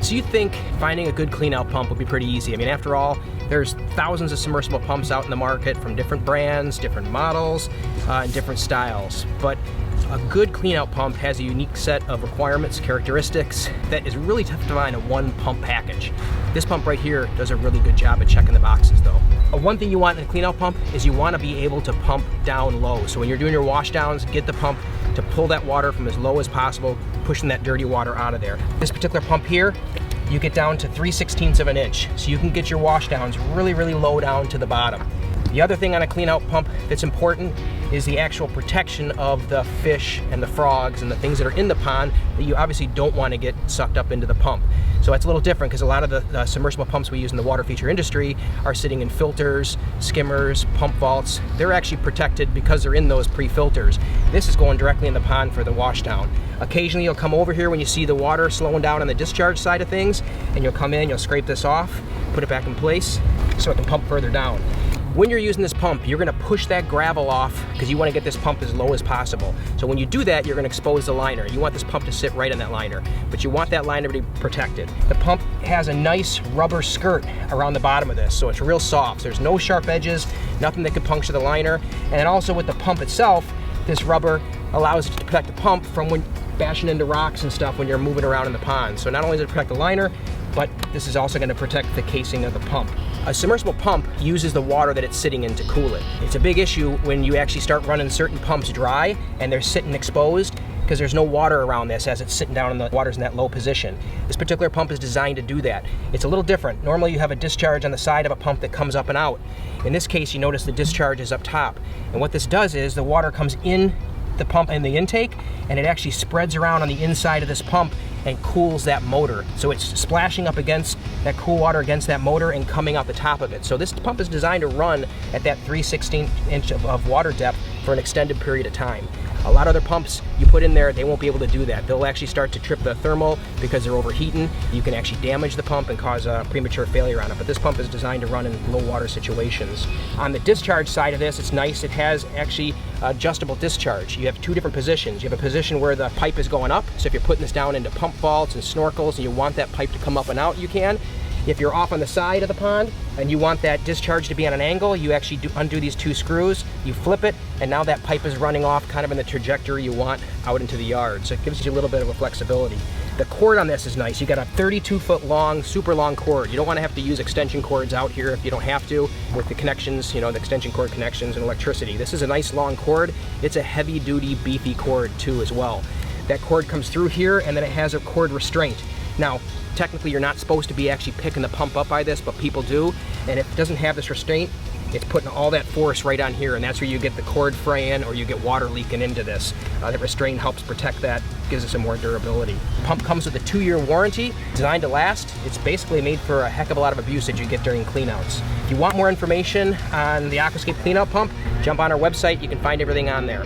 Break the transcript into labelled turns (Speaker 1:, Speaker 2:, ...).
Speaker 1: So you'd think finding a good cleanout pump would be pretty easy. I mean, after all, there's thousands of submersible pumps out in the market from different brands, different models, and different styles. But a good cleanout pump has a unique set of requirements, characteristics, that is really tough to find in one pump package. This pump right here does a really good job at checking the boxes though. One thing you want in a cleanout pump is you want to be able to pump down low. So when you're doing your wash downs, get the pump to pull that water from as low as possible, pushing that dirty water out of there. This particular pump here, you get down to 3/16 of an inch. So you can get your wash downs really, really low down to the bottom. The other thing on a cleanout pump that's important is the actual protection of the fish and the frogs and the things that are in the pond that you obviously don't want to get sucked up into the pump. So it's a little different because a lot of the submersible pumps we use in the water feature industry are sitting in filters, skimmers, pump vaults. They're actually protected because they're in those pre-filters. This is going directly in the pond for the wash down. Occasionally you'll come over here when you see the water slowing down on the discharge side of things, and you'll come in, you'll scrape this off, put it back in place so it can pump further down. When you're using this pump, you're gonna push that gravel off because you wanna get this pump as low as possible. So when you do that, you're gonna expose the liner. You want this pump to sit right on that liner, but you want that liner to be protected. The pump has a nice rubber skirt around the bottom of this, so it's real soft. There's no sharp edges, nothing that could puncture the liner. And then also with the pump itself, this rubber allows it to protect the pump from when bashing into rocks and stuff when you're moving around in the pond. So not only does it protect the liner, but this is also going to protect the casing of the pump. A submersible pump uses the water that it's sitting in to cool it. It's a big issue when you actually start running certain pumps dry and they're sitting exposed because there's no water around this as it's sitting down and the water's in that low position. This particular pump is designed to do that. It's a little different. Normally you have a discharge on the side of a pump that comes up and out. In this case, you notice the discharge is up top. And what this does is the water comes in the pump and the intake, and it actually spreads around on the inside of this pump and cools that motor. So it's splashing up against that cool water against that motor and coming out the top of it. So this pump is designed to run at that 3/16 inch of water depth for an extended period of time. A lot of other pumps you put in there, they won't be able to do that. They'll actually start to trip the thermal because they're overheating. You can actually damage the pump and cause a premature failure on it, but this pump is designed to run in low water situations. On the discharge side of this, it's nice. It has actually adjustable discharge. You have two different positions. You have a position where the pipe is going up, so if you're putting this down into pump vaults and snorkels and you want that pipe to come up and out, you can. If you're off on the side of the pond and you want that discharge to be on an angle, you actually undo these two screws, you flip it, and now that pipe is running off kind of in the trajectory you want out into the yard. So it gives you a little bit of a flexibility. The cord on this is nice. You got a 32-foot long, super long cord. You don't want to have to use extension cords out here if you don't have to with the connections, you know, the extension cord connections and electricity. This is a nice long cord. It's a heavy-duty, beefy cord too as well. That cord comes through here, and then it has a cord restraint. Now, technically you're not supposed to be actually picking the pump up by this, but people do, and if it doesn't have this restraint, it's putting all that force right on here, and that's where you get the cord fraying or you get water leaking into this. That restraint helps protect that, gives it some more durability. The pump comes with a 2-year warranty, designed to last. It's basically made for a heck of a lot of abuse that you get during cleanouts. If you want more information on the Aquascape cleanout pump, jump on our website. You can find everything on there.